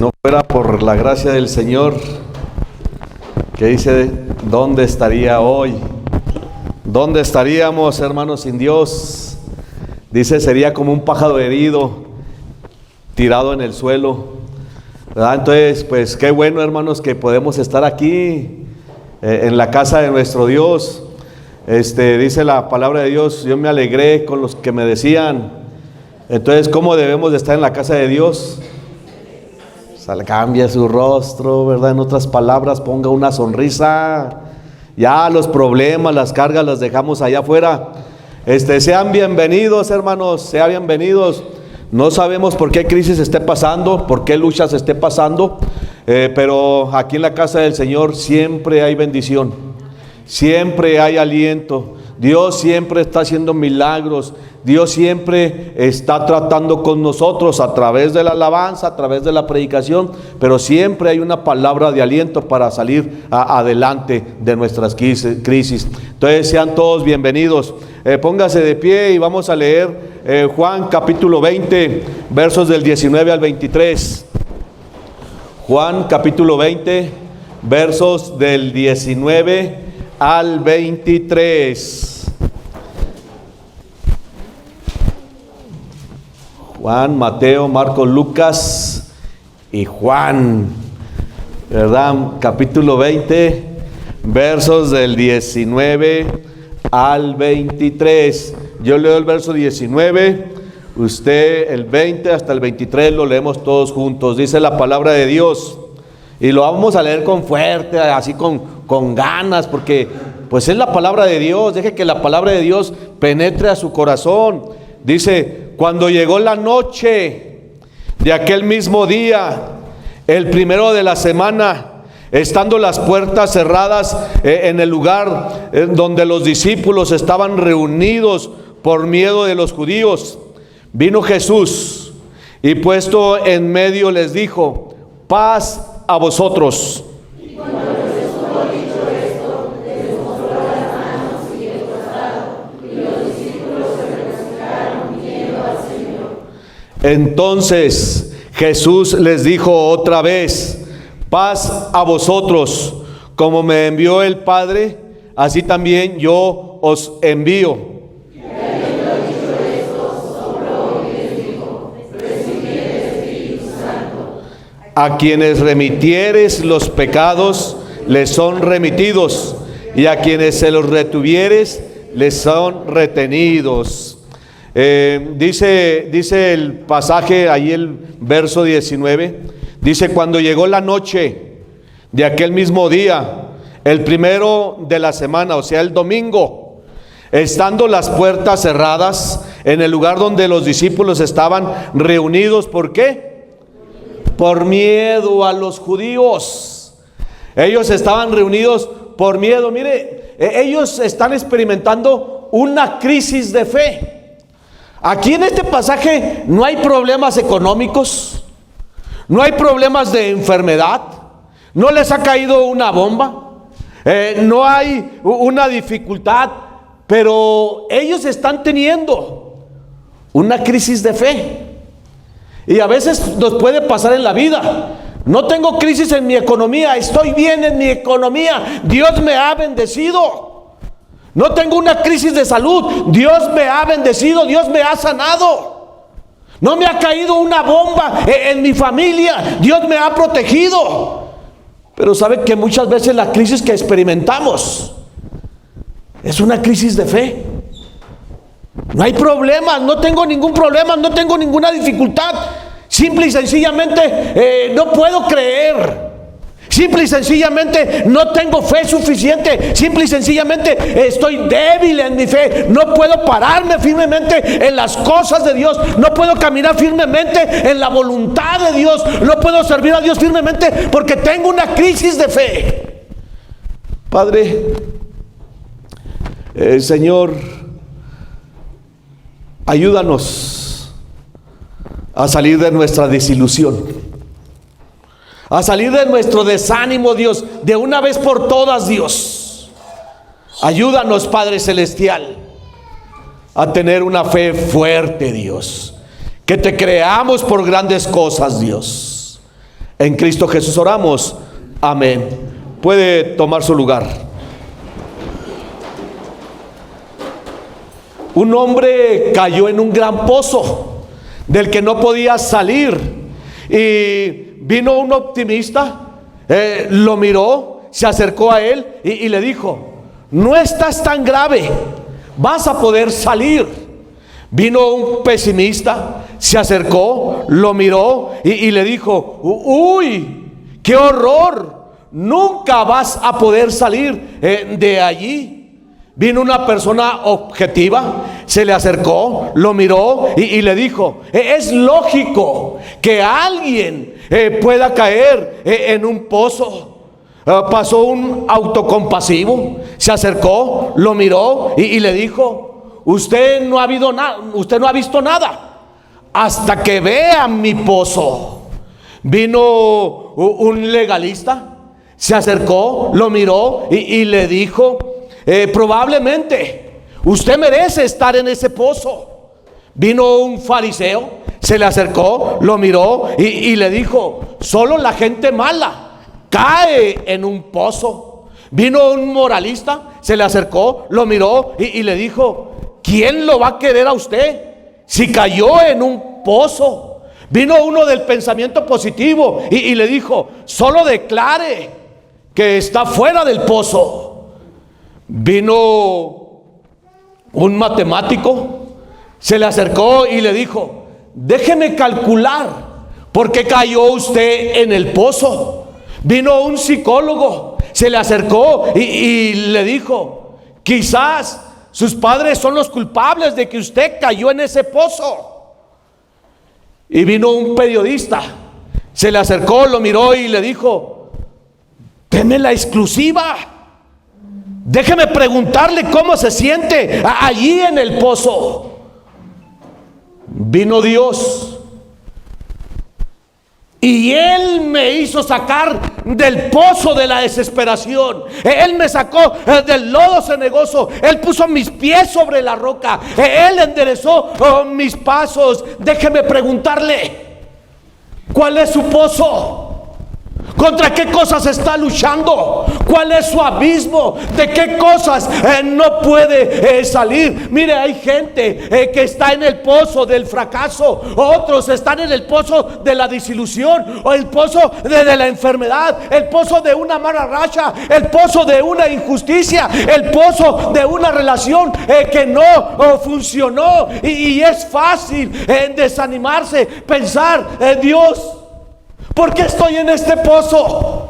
no fuera por la gracia del Señor, que dice, ¿dónde estaría hoy? ¿Dónde estaríamos, hermanos, sin Dios? Dice, sería como un pájaro herido, tirado en el suelo, ¿verdad? Entonces, pues qué bueno, hermanos, que podemos estar aquí en la casa de nuestro Dios. Dice la palabra de Dios, yo me alegré con los que me decían. Entonces, ¿cómo debemos de estar en la casa de Dios? Cambia su rostro, ¿verdad? En otras palabras, ponga una sonrisa. Ya los problemas, las cargas las dejamos allá afuera. Sean bienvenidos, hermanos, sean bienvenidos. No sabemos por qué crisis esté pasando, por qué luchas esté pasando, pero aquí en la casa del Señor siempre hay bendición, siempre hay aliento. Dios siempre está haciendo milagros. Dios siempre está tratando con nosotros a través de la alabanza, a través de la predicación, pero siempre hay una palabra de aliento para salir adelante de nuestras crisis. Entonces sean todos bienvenidos. Póngase de pie y vamos a leer Juan capítulo 20, versos del 19 al 23. Juan capítulo 20, versos del 19 al 23. Juan, Mateo, Marcos, Lucas y Juan, ¿verdad? Capítulo 20, versos del 19 al 23. Yo leo el verso 19, usted el 20 hasta el 23 lo leemos todos juntos. Dice la palabra de Dios y lo vamos a leer con fuerte, así con ganas, porque pues es la palabra de Dios. Deje que la palabra de Dios penetre a su corazón. Dice, cuando llegó la noche de aquel mismo día, el primero de la semana, estando las puertas cerradas en el lugar donde los discípulos estaban reunidos por miedo de los judíos, vino Jesús y puesto en medio les dijo, paz a vosotros. Entonces Jesús les dijo otra vez, paz a vosotros, como me envió el Padre, así también yo os envío. Y habiendo dicho esto, sopló y les dijo, recibid el Espíritu Santo. A quienes remitieres los pecados, les son remitidos, y a quienes se los retuvieres, les son retenidos. Dice el pasaje ahí, el verso 19, dice, cuando llegó la noche de aquel mismo día, el primero de la semana, o sea el domingo, estando las puertas cerradas en el lugar donde los discípulos estaban reunidos, ¿por qué? Por miedo a los judíos. Ellos estaban reunidos por miedo. Mire, ellos están experimentando una crisis de fe. Aquí en este pasaje no hay problemas económicos, no hay problemas de enfermedad, no les ha caído una bomba, no hay una dificultad, pero ellos están teniendo una crisis de fe. Y a veces nos puede pasar en la vida. No tengo crisis en mi economía, estoy bien en mi economía, Dios me ha bendecido. No tengo una crisis de salud, Dios me ha bendecido, Dios me ha sanado. No me ha caído una bomba en mi familia, Dios me ha protegido. Pero sabe que muchas veces la crisis que experimentamos es una crisis de fe. No hay problemas, no tengo ningún problema, no tengo ninguna dificultad. Simple y sencillamente no puedo creer. Simple y sencillamente no tengo fe suficiente. Simple y sencillamente estoy débil en mi fe. No puedo pararme firmemente en las cosas de Dios. No puedo caminar firmemente en la voluntad de Dios. No puedo servir a Dios firmemente porque tengo una crisis de fe. Padre, Señor, ayúdanos a salir de nuestra desilusión, a salir de nuestro desánimo, Dios, de una vez por todas, Dios. Ayúdanos, Padre Celestial, a tener una fe fuerte, Dios. Que te creamos por grandes cosas, Dios. En Cristo Jesús oramos. Amén. Puede tomar su lugar. Un hombre cayó en un gran pozo del que no podía salir, y vino un optimista, lo miró, se acercó a él y le dijo: no estás tan grave, vas a poder salir. Vino un pesimista, se acercó, lo miró y le dijo: uy, qué horror, nunca vas a poder salir de allí. Vino una persona objetiva, se le acercó, lo miró y le dijo: es lógico que alguien pueda caer en un pozo. Pasó un autocompasivo, se acercó, lo miró y le dijo: usted no ha visto nada hasta que vea mi pozo. Vino un legalista, se acercó, lo miró y le dijo: probablemente usted merece estar en ese pozo. Vino un fariseo, se le acercó, lo miró y le dijo: solo la gente mala cae en un pozo. Vino un moralista, se le acercó, lo miró y le dijo: ¿quién lo va a querer a usted si cayó en un pozo? Vino uno del pensamiento positivo y le dijo: solo declare que está fuera del pozo. Vino un matemático, se le acercó y le dijo: déjeme calcular por qué cayó usted en el pozo. Vino un psicólogo, se le acercó y le dijo: quizás sus padres son los culpables de que usted cayó en ese pozo. Y vino un periodista, se le acercó, lo miró y le dijo: deme la exclusiva, déjeme preguntarle cómo se siente allí en el pozo. Vino Dios y Él me hizo sacar del pozo de la desesperación. Él me sacó del lodo cenagoso. Él puso mis pies sobre la roca. Él enderezó mis pasos. Déjeme preguntarle: ¿cuál es su pozo? ¿Contra qué cosas está luchando? ¿Cuál es su abismo? ¿De qué cosas no puede salir? Mire, hay gente que está en el pozo del fracaso. Otros están en el pozo de la desilusión, o el pozo de la enfermedad, el pozo de una mala racha, el pozo de una injusticia, el pozo de una relación que no funcionó. Y es fácil desanimarse, pensar: Dios, ¿por qué estoy en este pozo?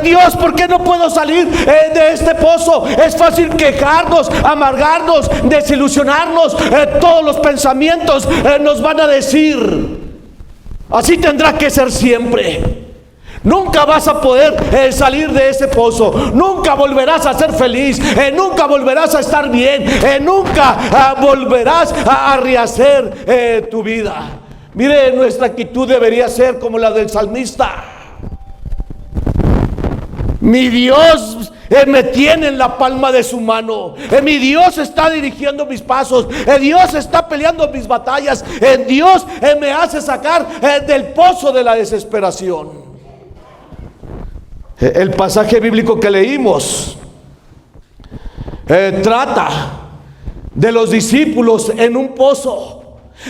Dios, ¿por qué no puedo salir de este pozo? Es fácil quejarnos, amargarnos, desilusionarnos. Todos los pensamientos nos van a decir: así tendrá que ser siempre. Nunca vas a poder salir de ese pozo. Nunca volverás a ser feliz. Nunca volverás a estar bien. Nunca volverás a rehacer tu vida. Mire, nuestra actitud debería ser como la del salmista: mi Dios me tiene en la palma de su mano. Mi Dios está dirigiendo mis pasos. Dios está peleando mis batallas. Dios me hace sacar del pozo de la desesperación. El pasaje bíblico que leímos trata de los discípulos en un pozo.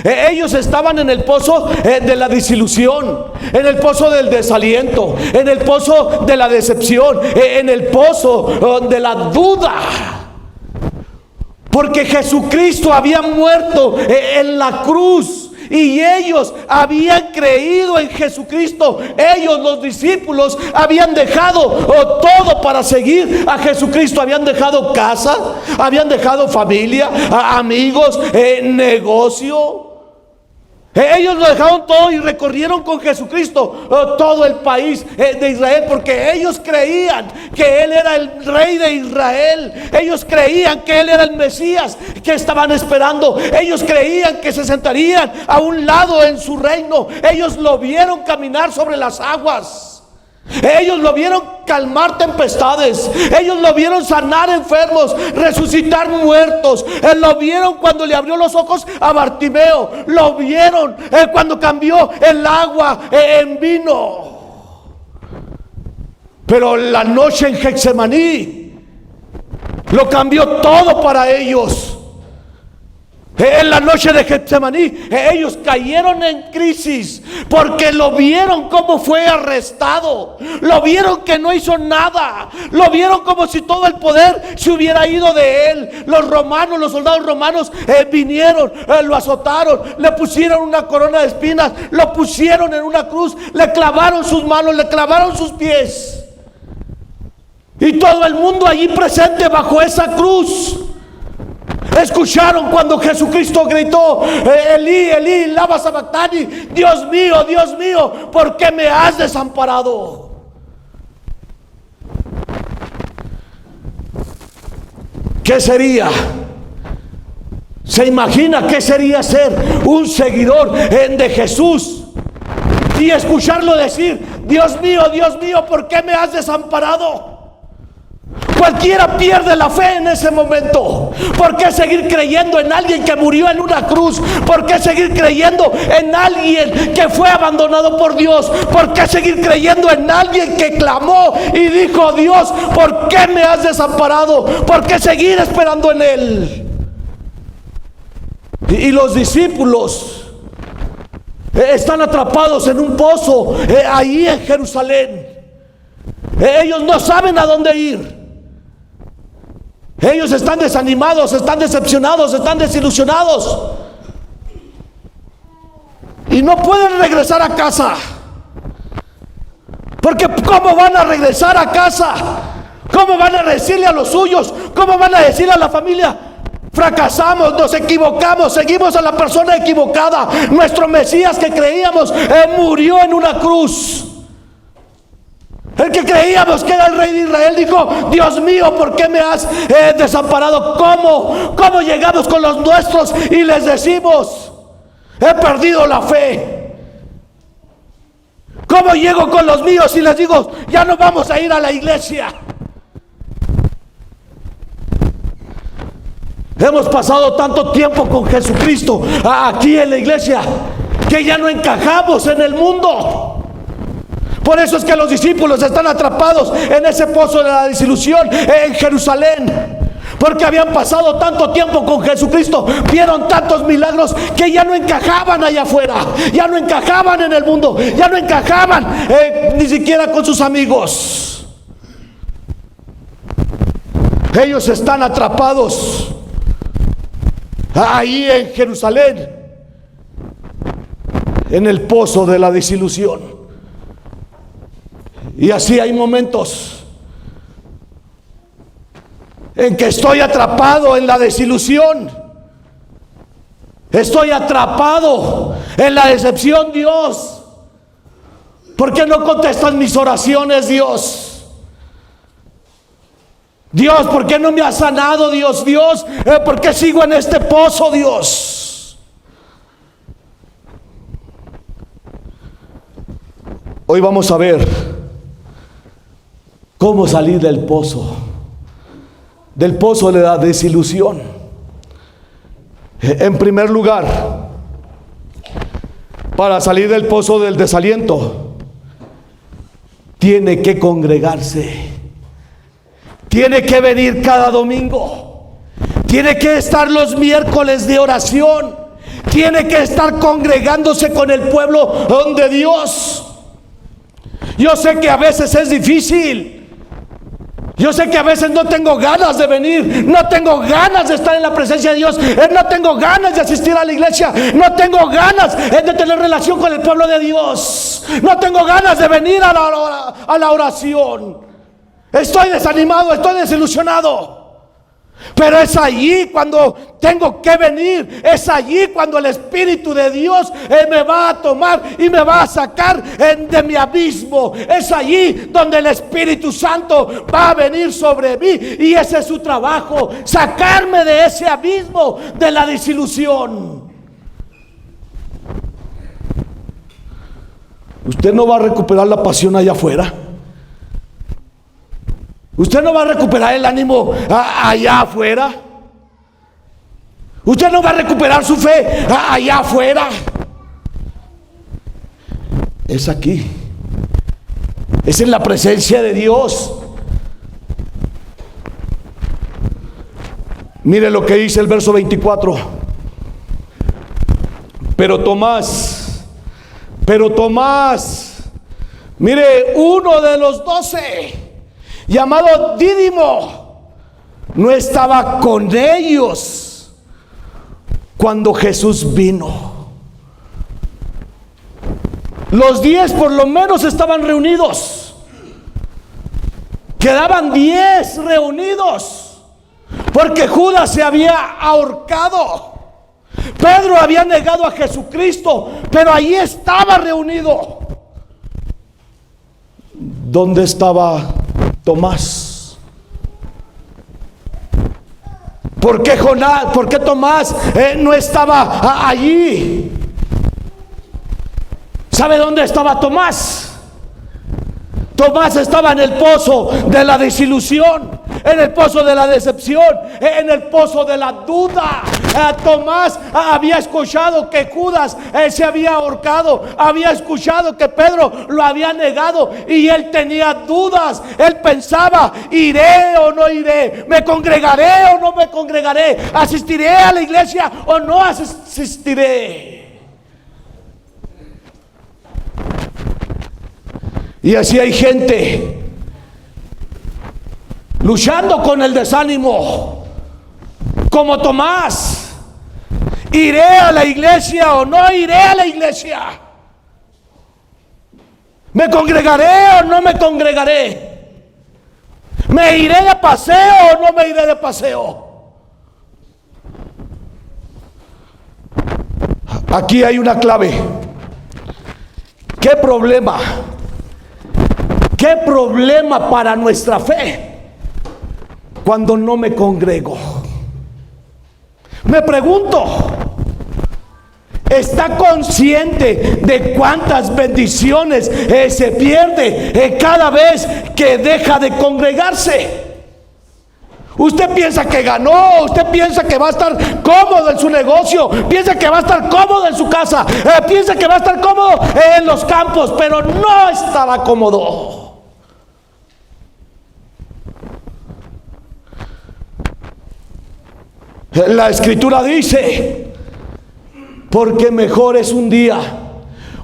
Ellos estaban en el pozo de la desilusión, en el pozo del desaliento, en el pozo de la decepción, en el pozo de la duda, porque Jesucristo había muerto en la cruz y ellos habían creído en Jesucristo. Ellos, los discípulos, habían dejado todo para seguir a Jesucristo. Habían dejado casa, habían dejado familia, amigos, negocio. Ellos lo dejaron todo y recorrieron con Jesucristo todo el país de Israel, porque ellos creían que Él era el Rey de Israel. Ellos creían que Él era el Mesías que estaban esperando. Ellos creían que se sentarían a un lado en su reino. Ellos lo vieron caminar sobre las aguas. Ellos lo vieron calmar tempestades. Ellos lo vieron sanar enfermos, resucitar muertos. Lo vieron cuando le abrió los ojos a Bartimeo. Lo vieron cuando cambió el agua en vino. Pero la noche en Getsemaní lo cambió todo para ellos. En la noche de Getsemaní ellos cayeron en crisis porque lo vieron como fue arrestado, lo vieron que no hizo nada, lo vieron como si todo el poder se hubiera ido de él. Los romanos, los soldados romanos vinieron, lo azotaron, le pusieron una corona de espinas, lo pusieron en una cruz, le clavaron sus manos, le clavaron sus pies, y todo el mundo allí presente bajo esa cruz escucharon cuando Jesucristo gritó: Elí, Elí, lama sabactani, Dios mío, ¿por qué me has desamparado? ¿Qué sería? ¿Se imagina qué sería ser un seguidor de Jesús y escucharlo decir: Dios mío, ¿por qué me has desamparado? Cualquiera pierde la fe en ese momento. ¿Por qué seguir creyendo en alguien que murió en una cruz? ¿Por qué seguir creyendo en alguien que fue abandonado por Dios? ¿Por qué seguir creyendo en alguien que clamó y dijo: Dios, ¿por qué me has desamparado? ¿Por qué seguir esperando en Él? Y los discípulos están atrapados en un pozo ahí en Jerusalén. Ellos no saben a dónde ir. Ellos están desanimados, están decepcionados, están desilusionados y no pueden regresar a casa. Porque ¿cómo van a regresar a casa? ¿Cómo van a decirle a los suyos? ¿Cómo van a decirle a la familia: fracasamos, nos equivocamos, seguimos a la persona equivocada, nuestro Mesías que creíamos murió en una cruz? El que creíamos que era el rey de Israel dijo: Dios mío, ¿por qué me has desamparado? ¿Cómo llegamos con los nuestros y les decimos: he perdido la fe? ¿Cómo llego con los míos y les digo: ya no vamos a ir a la iglesia? Hemos pasado tanto tiempo con Jesucristo aquí en la iglesia que ya no encajamos en el mundo. Por eso es que los discípulos están atrapados en ese pozo de la desilusión en Jerusalén, porque habían pasado tanto tiempo con Jesucristo, vieron tantos milagros que ya no encajaban allá afuera, ya no encajaban en el mundo, ya no encajaban ni siquiera con sus amigos. Ellos están atrapados ahí en Jerusalén, en el pozo de la desilusión. Y así hay momentos en que estoy atrapado en la desilusión, estoy atrapado en la decepción. Dios, ¿por qué no contestas mis oraciones, Dios? Dios, ¿por qué no me has sanado, Dios? Dios, ¿por qué sigo en este pozo, Dios? Hoy vamos a ver cómo salir del pozo de la desilusión. En primer lugar, para salir del pozo del desaliento, tiene que congregarse, tiene que venir cada domingo, tiene que estar los miércoles de oración, tiene que estar congregándose con el pueblo de Dios. Yo sé que a veces es difícil. Yo sé que a veces no tengo ganas de venir, no tengo ganas de estar en la presencia de Dios, no tengo ganas de asistir a la iglesia, no tengo ganas de tener relación con el pueblo de Dios, no tengo ganas de venir a la oración. Estoy desanimado, estoy desilusionado. Pero es allí cuando tengo que venir, es allí cuando el Espíritu de Dios me va a tomar y me va a sacar de mi abismo. Es allí donde el Espíritu Santo va a venir sobre mí, y ese es su trabajo, sacarme de ese abismo de la desilusión. Usted no va a recuperar la pasión allá afuera. Usted no va a recuperar el ánimo allá afuera. Usted no va a recuperar su fe allá afuera. Es aquí. Es en la presencia de Dios. Mire lo que dice el verso 24. Pero Tomás, mire, uno de los 12, llamado Dídimo, no estaba con ellos cuando Jesús vino. Los 10 por lo menos estaban reunidos. Quedaban 10 reunidos, porque Judas se había ahorcado. Pedro había negado a Jesucristo, pero allí estaba reunido. ¿Dónde estaba Tomás? ¿Por qué Tomás no estaba allí? ¿Sabe dónde estaba Tomás? Tomás estaba en el pozo de la desilusión, en el pozo de la decepción, en el pozo de la duda. Tomás había escuchado que Judas se había ahorcado, había escuchado que Pedro lo había negado y él tenía dudas. Él pensaba: ¿iré o no iré? ¿Me congregaré o no me congregaré? ¿Asistiré a la iglesia o no asistiré? Y así hay gente luchando con el desánimo, como Tomás. ¿Iré a la iglesia o no iré a la iglesia? ¿Me congregaré o no me congregaré? ¿Me iré de paseo o no me iré de paseo? Aquí hay una clave. ¿Qué problema? ¿Qué problema para nuestra fe cuando no me congrego? Me pregunto, ¿está consciente de cuántas bendiciones se pierde cada vez que deja de congregarse? Usted piensa que ganó, usted piensa que va a estar cómodo en su negocio, piensa que va a estar cómodo en su casa, piensa que va a estar cómodo en los campos, pero no estaba cómodo. La escritura dice: porque mejor es un día,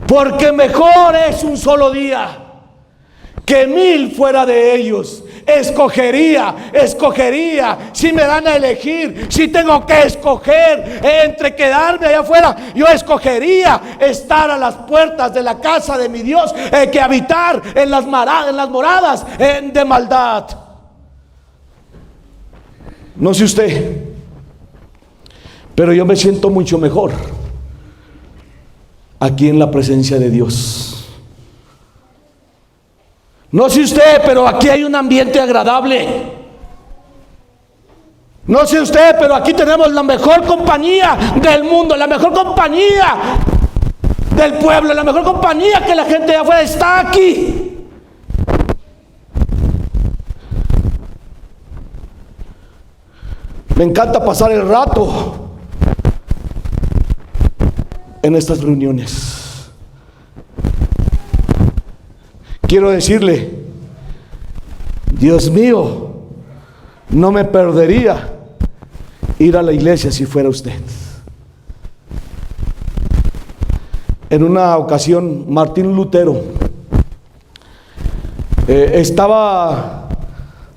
porque mejor es un solo día que 1000 fuera de ellos. Escogería, si me dan a elegir, si tengo que escoger entre quedarme allá afuera, yo escogería estar a las puertas de la casa de mi Dios que habitar en las moradas de maldad. No sé usted, pero yo me siento mucho mejor aquí en la presencia de Dios. No sé usted, pero aquí hay un ambiente agradable. No sé usted, pero aquí tenemos la mejor compañía del mundo, la mejor compañía del pueblo, la mejor compañía que la gente de afuera está aquí. Me encanta pasar el rato en estas reuniones. Quiero decirle, Dios mío, no me perdería ir a la iglesia si fuera usted. En una ocasión, Martín Lutero estaba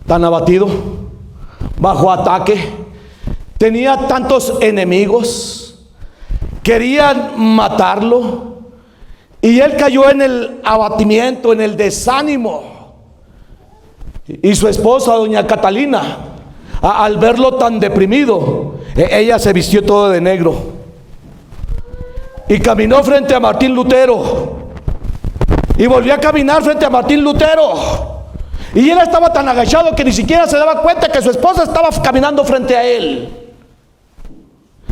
tan abatido, bajo ataque, tenía tantos enemigos, querían matarlo. Y él cayó en el abatimiento, en el desánimo. Y su esposa, doña Catalina, al verlo tan deprimido, ella se vistió todo de negro y caminó frente a Martín Lutero. Y volvió a caminar frente a Martín Lutero. Y él estaba tan agachado que ni siquiera se daba cuenta que su esposa estaba caminando frente a él.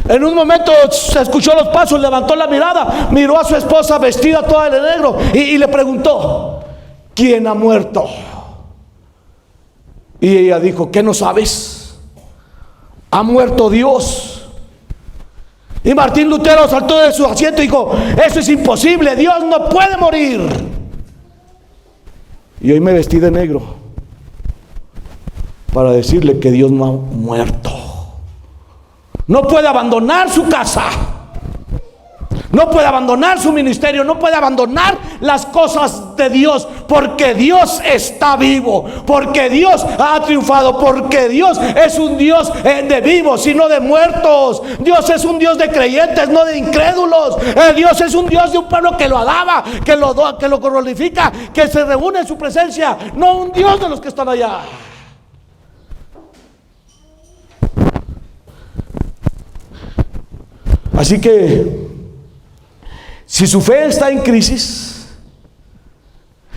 En un momento se escuchó los pasos, levantó la mirada, miró a su esposa vestida toda de negro y le preguntó: ¿quién ha muerto? Y ella dijo: ¿qué no sabes? Ha muerto Dios. Y Martín Lutero saltó de su asiento y dijo: eso es imposible, Dios no puede morir. Y hoy me vestí de negro para decirle que Dios no ha muerto. No puede abandonar su casa, no puede abandonar su ministerio, no puede abandonar las cosas de Dios, porque Dios está vivo, porque Dios ha triunfado, porque Dios es un Dios de vivos y no de muertos. Dios es un Dios de creyentes, no de incrédulos. Dios es un Dios de un pueblo que lo alaba, que lo glorifica, que se reúne en su presencia, no un Dios de los que están allá. Así que si su fe está en crisis,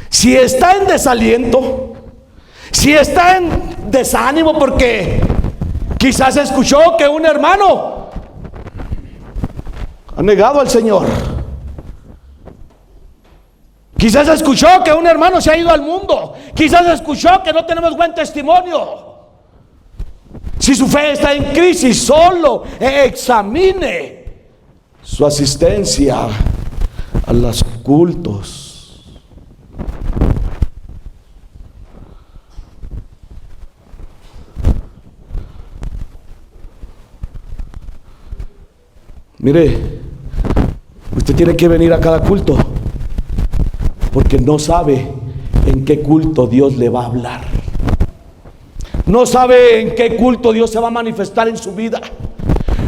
si está en desaliento, si está en desánimo porque quizás escuchó que un hermano ha negado al Señor, quizás escuchó que un hermano se ha ido al mundo, quizás escuchó que no tenemos buen testimonio. Si su fe está en crisis, solo examine su asistencia a los cultos. Mire, usted tiene que venir a cada culto porque no sabe en qué culto Dios le va a hablar. No sabe en qué culto Dios se va a manifestar en su vida.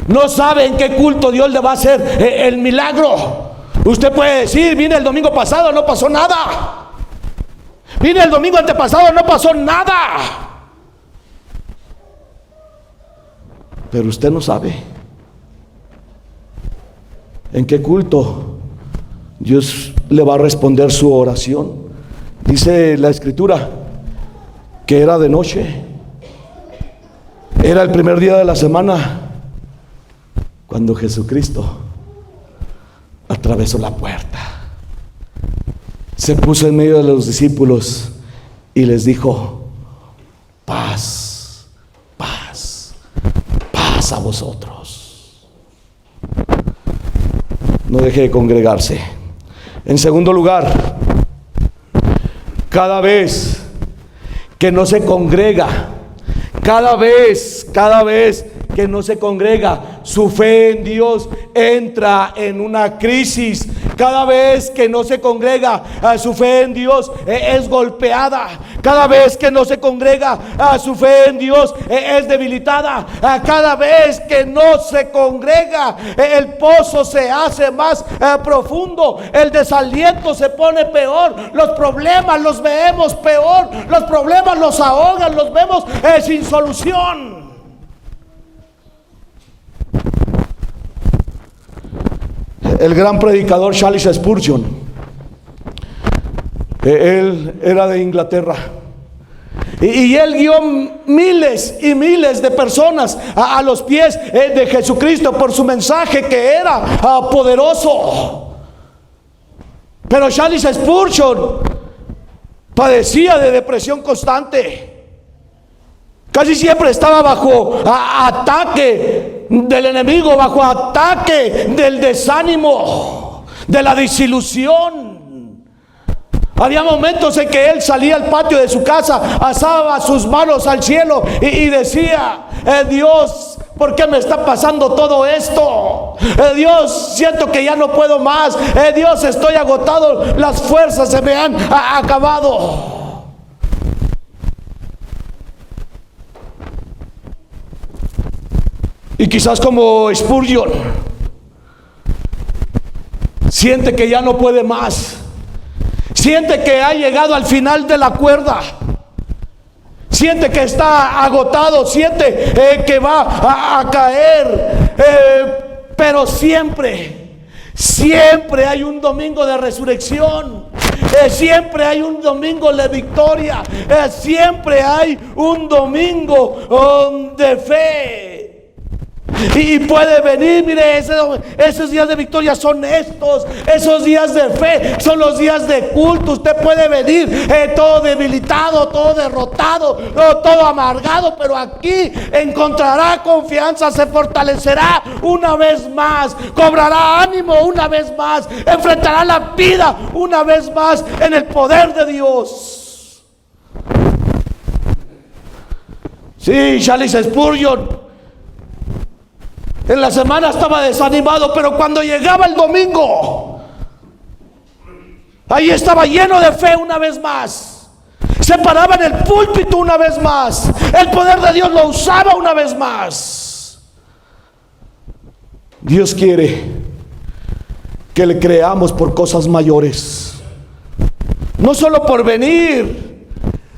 No sabe en qué culto Dios le va a hacer el milagro. Usted puede decir: vine el domingo pasado, no pasó nada. Vine el domingo antepasado, no pasó nada. Pero usted no sabe en qué culto Dios le va a responder su oración. Dice la Escritura que era de noche. Era el primer día de la semana cuando Jesucristo atravesó la puerta, se puso en medio de los discípulos y les dijo: paz, paz, paz a vosotros. No deje de congregarse. En segundo lugar, cada vez que no se congrega, cada vez que no se congrega, su fe en Dios entra en una crisis. Cada vez que no se congrega, su fe en Dios es golpeada. Cada vez que no se congrega, su fe en Dios es debilitada. Cada vez que no se congrega, el pozo se hace más profundo. El desaliento se pone peor. Los problemas los vemos peor. Los problemas los ahogan, los vemos sin solución. El gran predicador Charles Spurgeon, él era de Inglaterra, y él guió miles y miles de personas a los pies de Jesucristo por su mensaje, que era poderoso. Pero Charles Spurgeon padecía de depresión constante. Casi siempre estaba bajo ataque del enemigo, bajo ataque del desánimo, de la desilusión. Había momentos en que él salía al patio de su casa, alzaba sus manos al cielo y decía: Dios, ¿por qué me está pasando todo esto? Dios, siento que ya no puedo más. Dios, estoy agotado, las fuerzas se me han acabado. Y quizás como Spurgeon, siente que ya no puede más, siente que ha llegado al final de la cuerda, siente que está agotado, siente que va a caer, pero siempre hay un domingo de resurrección. Siempre hay un domingo de victoria. Siempre hay un domingo de fe. Y puede venir, mire, esos días de victoria son estos. Esos días de fe son los días de culto. Usted puede venir todo debilitado, todo derrotado, todo amargado, pero aquí encontrará confianza, se fortalecerá una vez más, cobrará ánimo una vez más, enfrentará la vida una vez más en el poder de Dios. Sí, Charles Spurgeon en la semana estaba desanimado, pero cuando llegaba el domingo, ahí estaba lleno de fe una vez más. Se paraba en el púlpito una vez más. El poder de Dios lo usaba una vez más. Dios quiere que le creamos por cosas mayores. No solo por venir,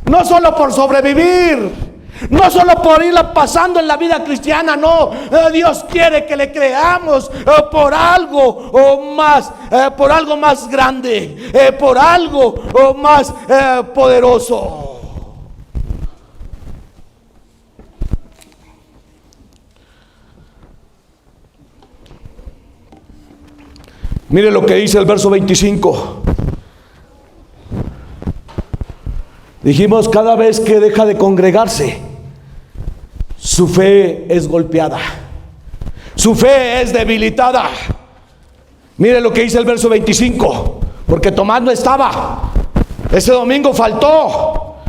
no solo por sobrevivir, no solo por irla pasando en la vida cristiana, no. Dios quiere que le creamos por algo más, por algo más grande, por algo más poderoso. Mire lo que dice el verso 25. Dijimos, cada vez que deja de congregarse, su fe es golpeada, su fe es debilitada. Mire lo que dice el verso 25, porque Tomás no estaba, ese domingo faltó.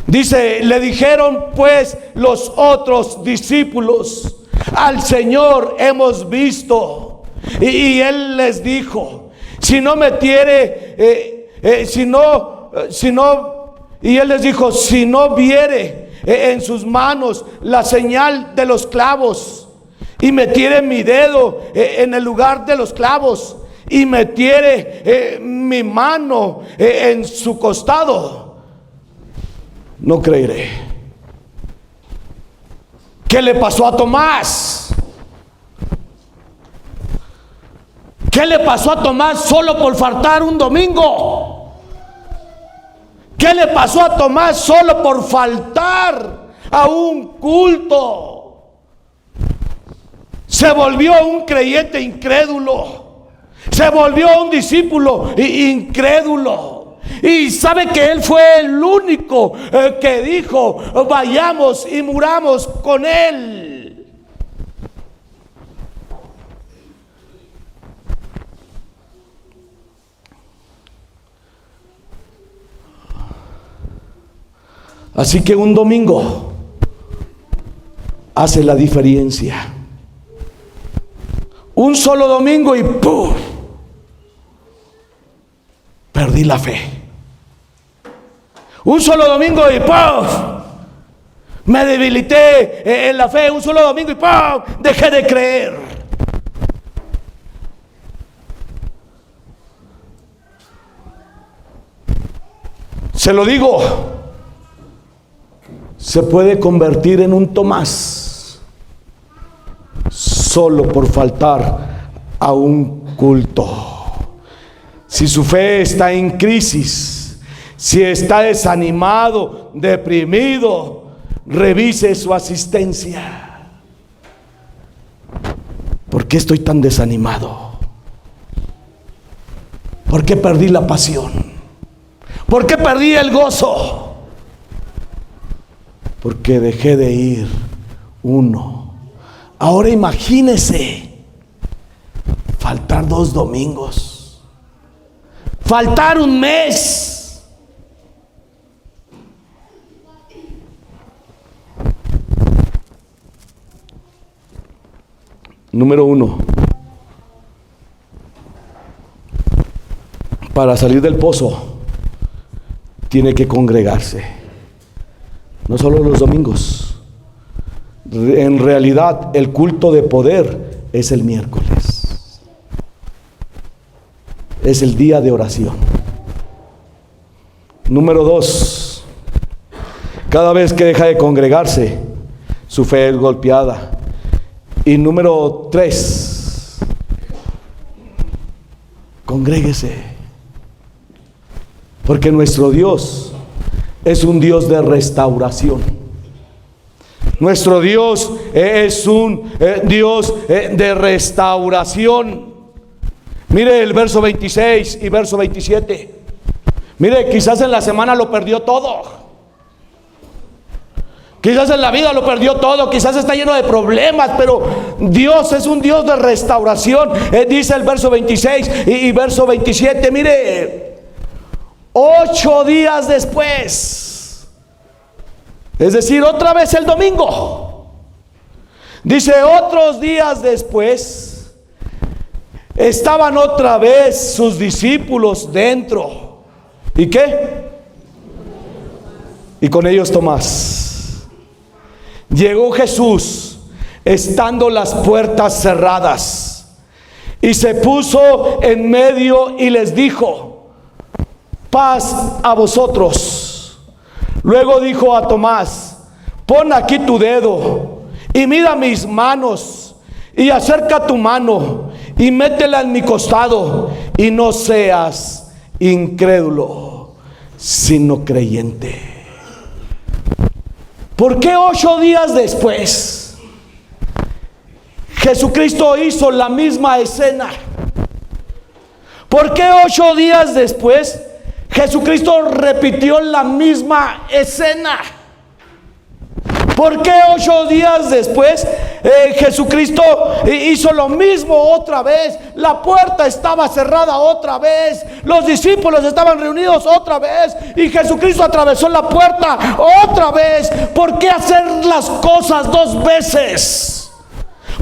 Dice, le dijeron pues los otros discípulos, al Señor hemos visto. Y él les dijo, si no metiere, y él les dijo, si no viere en sus manos la señal de los clavos, y metiere mi dedo en el lugar de los clavos, y metiere mi mano en su costado, no creeré. ¿Qué le pasó a Tomás? ¿Qué le pasó a Tomás solo por faltar un domingo? ¿Qué le pasó a Tomás solo por faltar a un culto? Se volvió un creyente incrédulo. Se volvió un discípulo incrédulo. Y sabe que él fue el único que dijo, vayamos y muramos con él. Así que un domingo hace la diferencia. Un solo domingo y ¡pum! Perdí la fe. Un solo domingo y ¡pum! Me debilité en la fe. Un solo domingo y ¡pum! Dejé de creer. Se lo digo, se puede convertir en un Tomás solo por faltar a un culto. Si su fe está en crisis, si está desanimado, deprimido, revise su asistencia. ¿Por qué estoy tan desanimado? ¿Por qué perdí la pasión? ¿Por qué perdí el gozo? Porque dejé de ir uno. Ahora imagínese faltar 2 domingos, faltar un mes. Número 1, para salir del pozo tiene que congregarse. No solo los domingos. En realidad, el culto de poder es el miércoles. Es el día de oración. Número 2. Cada vez que deja de congregarse, su fe es golpeada. Y número 3. Congréguese. Porque nuestro Dios es un Dios de restauración. Nuestro Dios es un Dios de restauración. Mire el verso 26 y verso 27. Mire, quizás en la semana lo perdió todo. Quizás en la vida lo perdió todo. Quizás está lleno de problemas, pero Dios es un Dios de restauración. Dice el verso 26 y verso 27. Mire, 8 días después, Es decir, otra vez el domingo. Dice, otros días después, estaban otra vez sus discípulos dentro. ¿Y qué? Y con ellos Tomás. Llegó Jesús, estando las puertas cerradas, y se puso en medio y les dijo: paz a vosotros. Luego dijo a Tomás: pon aquí tu dedo y mira mis manos, y acerca tu mano y métela en mi costado, y no seas incrédulo, sino creyente. ¿Por qué 8 días después Jesucristo hizo la misma escena? ¿Por qué 8 días después Jesucristo repitió la misma escena? ¿Por qué 8 días después Jesucristo hizo lo mismo otra vez? La puerta estaba cerrada otra vez, los discípulos estaban reunidos otra vez, y Jesucristo atravesó la puerta otra vez. ¿Por qué hacer las cosas 2 veces?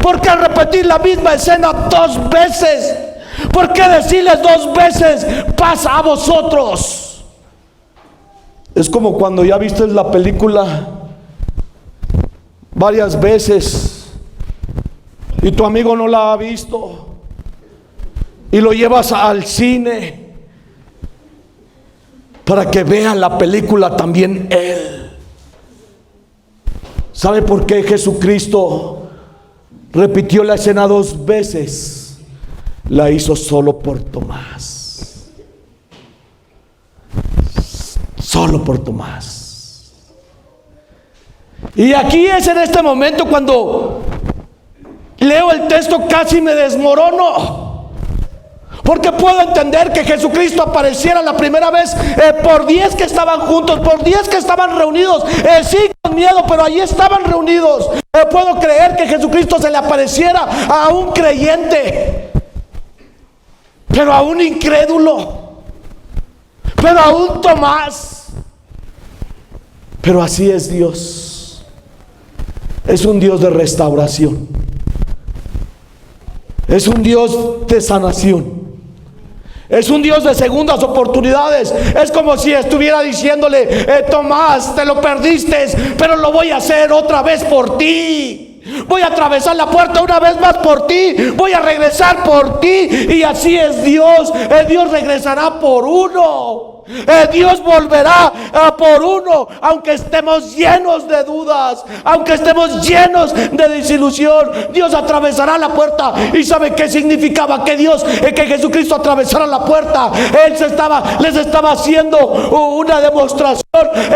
¿Por qué repetir la misma escena 2 veces? ¿Por qué decirles 2 veces paz a vosotros? Es como cuando ya viste la película varias veces y tu amigo no la ha visto y lo llevas al cine para que vea la película también él. ¿Sabe por qué Jesucristo repitió la escena 2 veces? La hizo solo por Tomás. Solo por Tomás. Y aquí es en este momento cuando leo el texto casi me desmorono, porque puedo entender que Jesucristo apareciera la primera vez por 10 que estaban juntos, por 10 que estaban reunidos, sí con miedo, pero allí estaban reunidos. Puedo creer que Jesucristo se le apareciera a un creyente, pero a un incrédulo, pero a un Tomás. Pero así es Dios. Es un Dios de restauración. Es un Dios de sanación. Es un Dios de segundas oportunidades. Es como si estuviera diciéndole: Tomás, te lo perdiste, pero lo voy a hacer otra vez por ti. Voy a atravesar la puerta una vez más por ti. Voy a regresar por ti. Y así es Dios. Dios regresará por uno. Dios volverá por uno, aunque estemos llenos de dudas, aunque estemos llenos de desilusión. Dios atravesará la puerta. ¿Y sabe qué significaba que que Jesucristo atravesara la puerta? Les estaba haciendo una demostración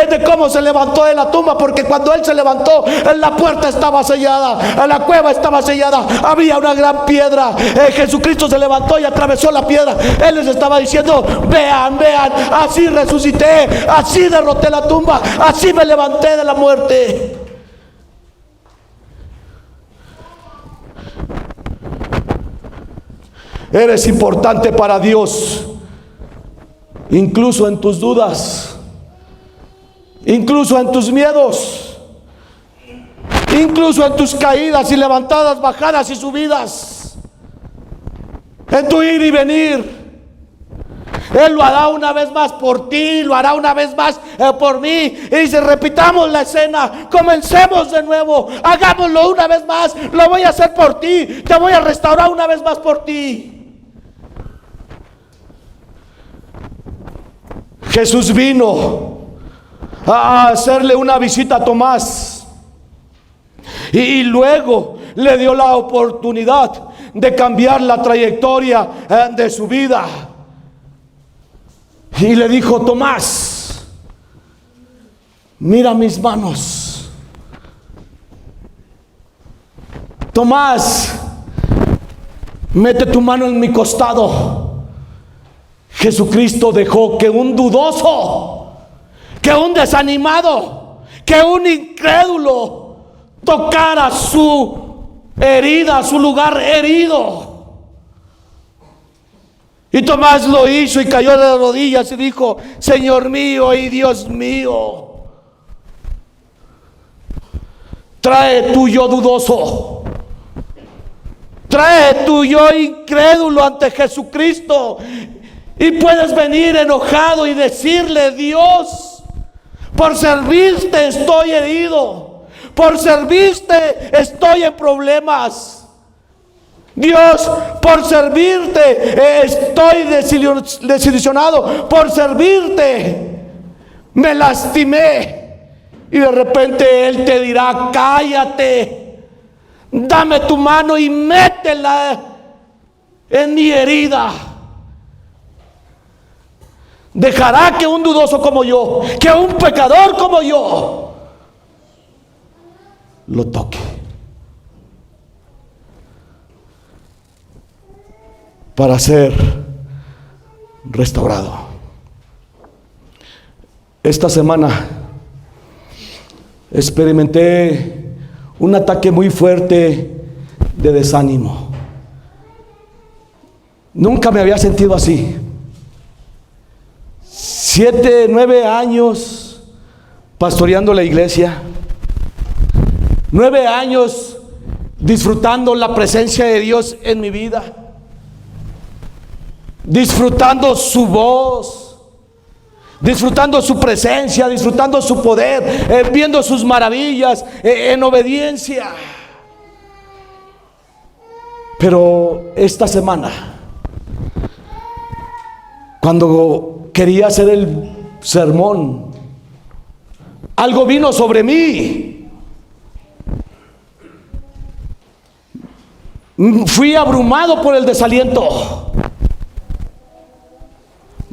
de cómo se levantó de la tumba, porque cuando Él se levantó, la puerta estaba sellada, la cueva estaba sellada, había una gran piedra. Jesucristo se levantó y atravesó la piedra. Él les estaba diciendo: vean, así resucité, así derroté la tumba, así me levanté de la muerte. Eres importante para Dios, incluso en tus dudas, incluso en tus miedos, incluso en tus caídas y levantadas, bajadas y subidas, en tu ir y venir. Él lo hará una vez más por ti, lo hará una vez más por mí. Y dice: repitamos la escena, comencemos de nuevo, hagámoslo una vez más. Lo voy a hacer por ti, te voy a restaurar una vez más por ti. Jesús vino a hacerle una visita a Tomás, y luego le dio la oportunidad de cambiar la trayectoria de su vida. Y le dijo: Tomás, mira mis manos. Tomás, mete tu mano en mi costado. Jesucristo dejó que un dudoso, que un desanimado, que un incrédulo tocara su herida, su lugar herido. Y Tomás lo hizo y cayó de rodillas y dijo: Señor mío y Dios mío. Trae tu yo dudoso. Trae tu yo incrédulo ante Jesucristo. Y puedes venir enojado y decirle: Dios, por servirte estoy herido. Por servirte estoy en problemas. Dios, por servirte estoy desilusionado. Por servirte me lastimé. Y de repente Él te dirá: cállate, dame tu mano y métela en mi herida. Dejará que un dudoso como yo, que un pecador como yo, lo toque. Para ser restaurado. Esta semana experimenté un ataque muy fuerte de desánimo. Nunca me había sentido así. 7, 9 años pastoreando la iglesia. 9 años disfrutando la presencia de Dios en mi vida. Disfrutando su voz, disfrutando su presencia, disfrutando su poder, viendo sus maravillas, en obediencia. Pero esta semana, cuando quería hacer el sermón, algo vino sobre mí. Fui abrumado por el desaliento.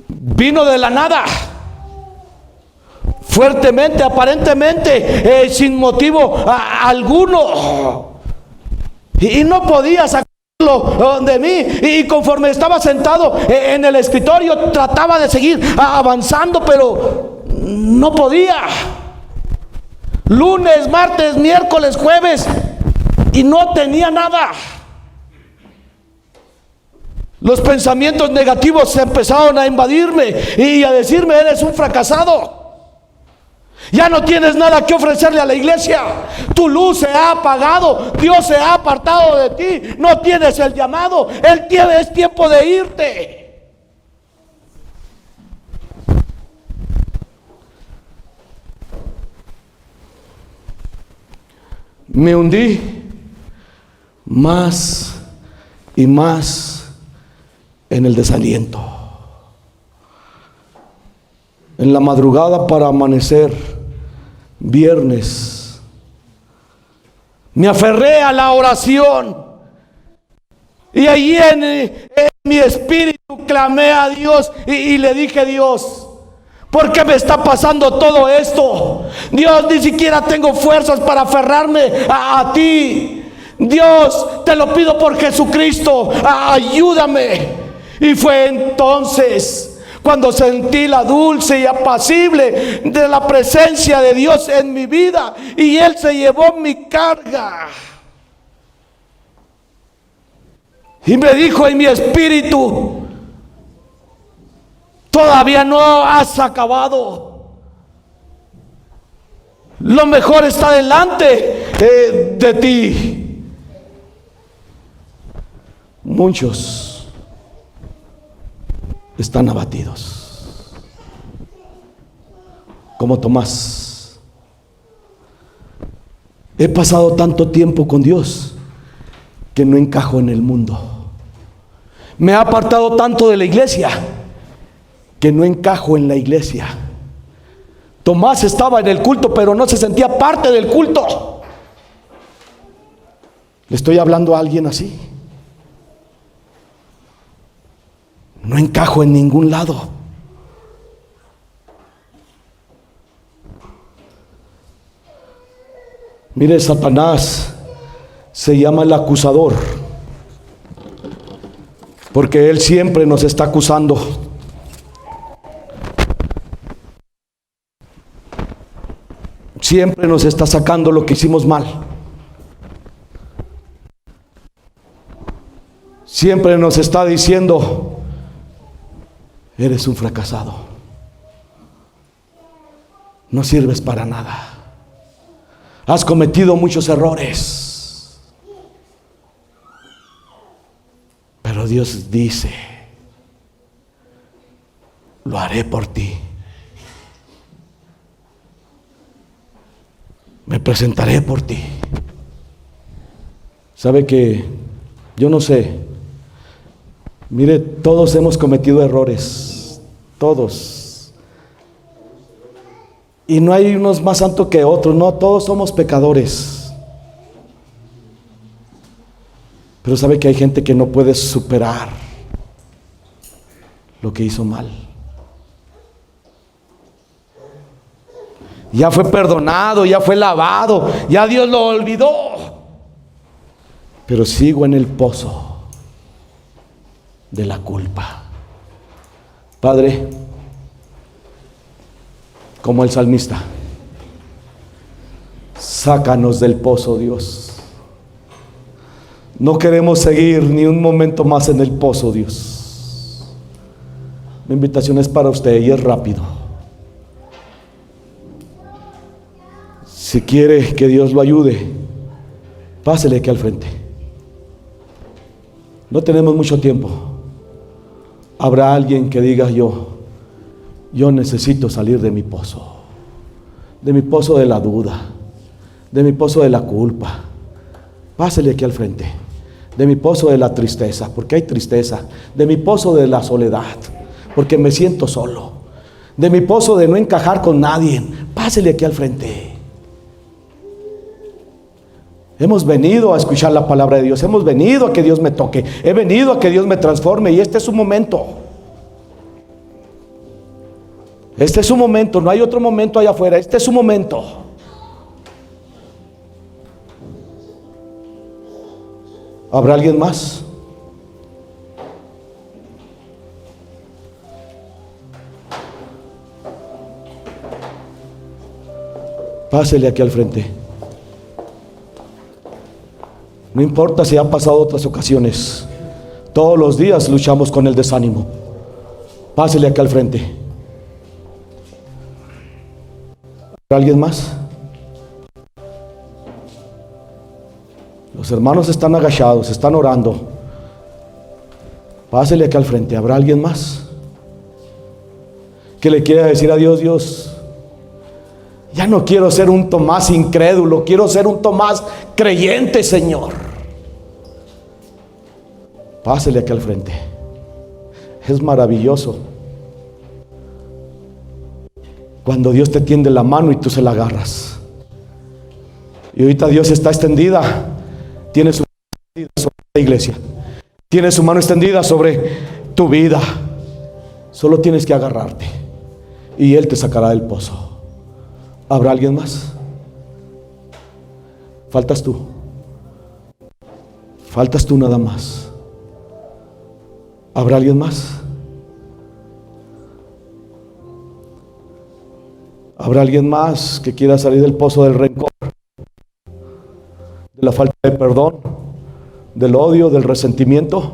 Vino de la nada, fuertemente, aparentemente, sin motivo alguno, y no podía sacarlo de mí. Y conforme estaba sentado en el escritorio, trataba de seguir avanzando, pero no podía. Lunes, martes, miércoles, jueves, y no tenía nada. Los pensamientos negativos se empezaron a invadirme y a decirme: eres un fracasado. Ya no tienes nada que ofrecerle a la iglesia. Tu luz se ha apagado. Dios se ha apartado de ti. No tienes el llamado. Es tiempo de irte. Me hundí más y más en el desaliento. En la madrugada para amanecer viernes, me aferré a la oración, y allí en mi espíritu clamé a Dios y le dije: Dios, ¿por qué me está pasando todo esto? Dios, ni siquiera tengo fuerzas para aferrarme a ti. Dios, te lo pido por Jesucristo, ayúdame. Y fue entonces cuando sentí la dulce y apacible de la presencia de Dios en mi vida, y Él se llevó mi carga y me dijo en mi espíritu: todavía no has acabado, lo mejor está delante de ti. Muchos están abatidos, como Tomás. He pasado tanto tiempo con Dios que no encajo en el mundo. Me he apartado tanto de la iglesia que no encajo en la iglesia. Tomás estaba en el culto, pero no se sentía parte del culto. ¿Le estoy hablando a alguien así? No encajo en ningún lado. Mire, Satanás se llama el acusador, porque él siempre nos está acusando. Siempre nos está sacando lo que hicimos mal. Siempre nos está diciendo: eres un fracasado, no sirves para nada. Has cometido muchos errores. Pero Dios dice: lo haré por ti. Me presentaré por ti. ¿Sabe que yo no sé? Mire, todos hemos cometido errores. Todos. Y no hay unos más santos que otros. No, todos somos pecadores. Pero sabe que hay gente que no puede superar lo que hizo mal. Ya fue perdonado, ya fue lavado, ya Dios lo olvidó. Pero sigo en el pozo de la culpa. Padre, como el salmista, sácanos del pozo, Dios. No queremos seguir ni un momento más en el pozo, Dios. Mi invitación es para usted y es rápido. Si quiere que Dios lo ayude, pásele aquí al frente. No tenemos mucho tiempo. Habrá alguien que diga: yo necesito salir de mi pozo de la duda, de mi pozo de la culpa. Pásele aquí al frente. De mi pozo de la tristeza, porque hay tristeza. De mi pozo de la soledad, porque me siento solo. De mi pozo de no encajar con nadie. Pásele aquí al frente. Hemos venido a escuchar la palabra de Dios. Hemos venido a que Dios me toque. He venido a que Dios me transforme. Y este es su momento. Este es su momento. No hay otro momento allá afuera. Este es su momento. ¿Habrá alguien más? Pásele aquí al frente. No importa si ha pasado otras ocasiones. Todos los días luchamos con el desánimo. Pásele aquí al frente. ¿Habrá alguien más? Los hermanos están agachados, están orando. Pásele aquí al frente. ¿Habrá alguien más que le quiera decir a Dios: Dios, ya no quiero ser un Tomás incrédulo, quiero ser un Tomás creyente, Señor? Pásele aquí al frente. Es maravilloso cuando Dios te tiende la mano y tú se la agarras. Y ahorita Dios está extendida. Tiene su mano extendida sobre la iglesia. Tiene su mano extendida sobre tu vida. Solo tienes que agarrarte y Él te sacará del pozo. ¿Habrá alguien más? Faltas tú. Faltas tú nada más. ¿Habrá alguien más? ¿Habrá alguien más que quiera salir del pozo del rencor, de la falta de perdón, del odio, del resentimiento?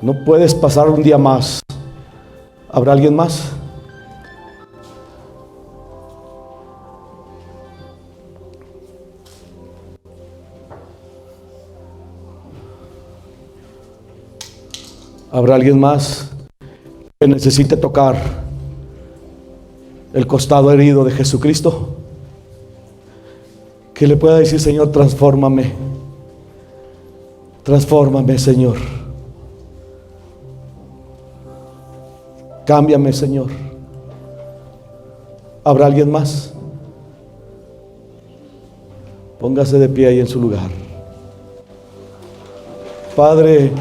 No puedes pasar un día más. ¿Habrá alguien más? ¿Habrá alguien más que necesite tocar el costado herido de Jesucristo? Que le pueda decir: Señor, transfórmame. Transfórmame, Señor. Cámbiame, Señor. ¿Habrá alguien más? Póngase de pie ahí en su lugar. Padre,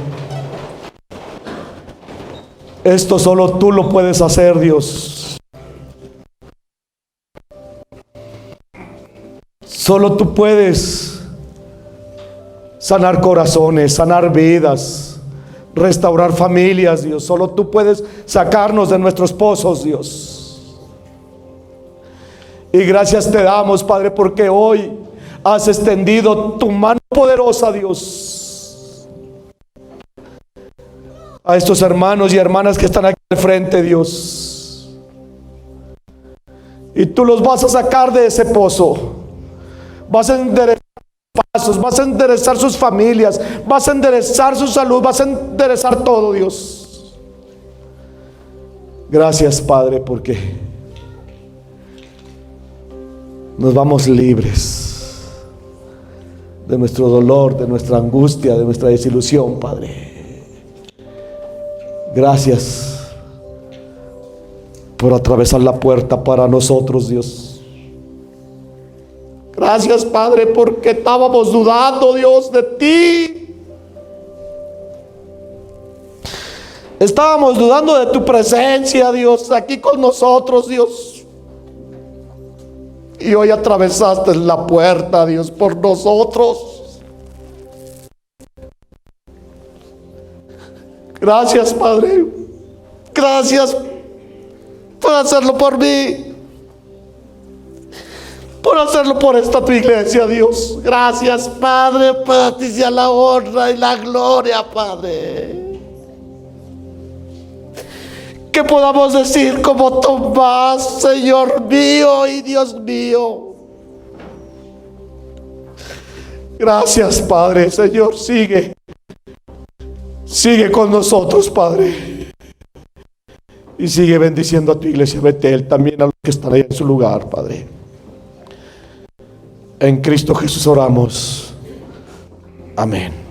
esto solo tú lo puedes hacer, Dios. Solo tú puedes sanar corazones, sanar vidas, restaurar familias, Dios. Solo tú puedes sacarnos de nuestros pozos, Dios. Y gracias te damos, Padre, porque hoy has extendido tu mano poderosa, Dios, a estos hermanos y hermanas que están aquí al frente, Dios. Y tú los vas a sacar de ese pozo. vas a enderezar pasos, vas a enderezar sus familias, vas a enderezar su salud, vas a enderezar todo, Dios. Gracias, Padre, porque nos vamos libres de nuestro dolor, de nuestra angustia, de nuestra desilusión, Padre. Gracias por atravesar la puerta para nosotros, Dios. Gracias, Padre, porque estábamos dudando, Dios, de ti. Estábamos dudando de tu presencia, Dios, aquí con nosotros, Dios. Y hoy atravesaste la puerta, Dios, por nosotros. Gracias, Padre. Gracias por hacerlo por mí. Por hacerlo por esta tu iglesia, Dios. Gracias, Padre. Para ti sea la honra y la gloria, Padre. Que podamos decir como Tomás, Señor mío y Dios mío. Gracias, Padre. Señor, sigue con nosotros, Padre, y sigue bendiciendo a tu iglesia Betel, también a los que están ahí en su lugar, Padre. En Cristo Jesús oramos. Amén.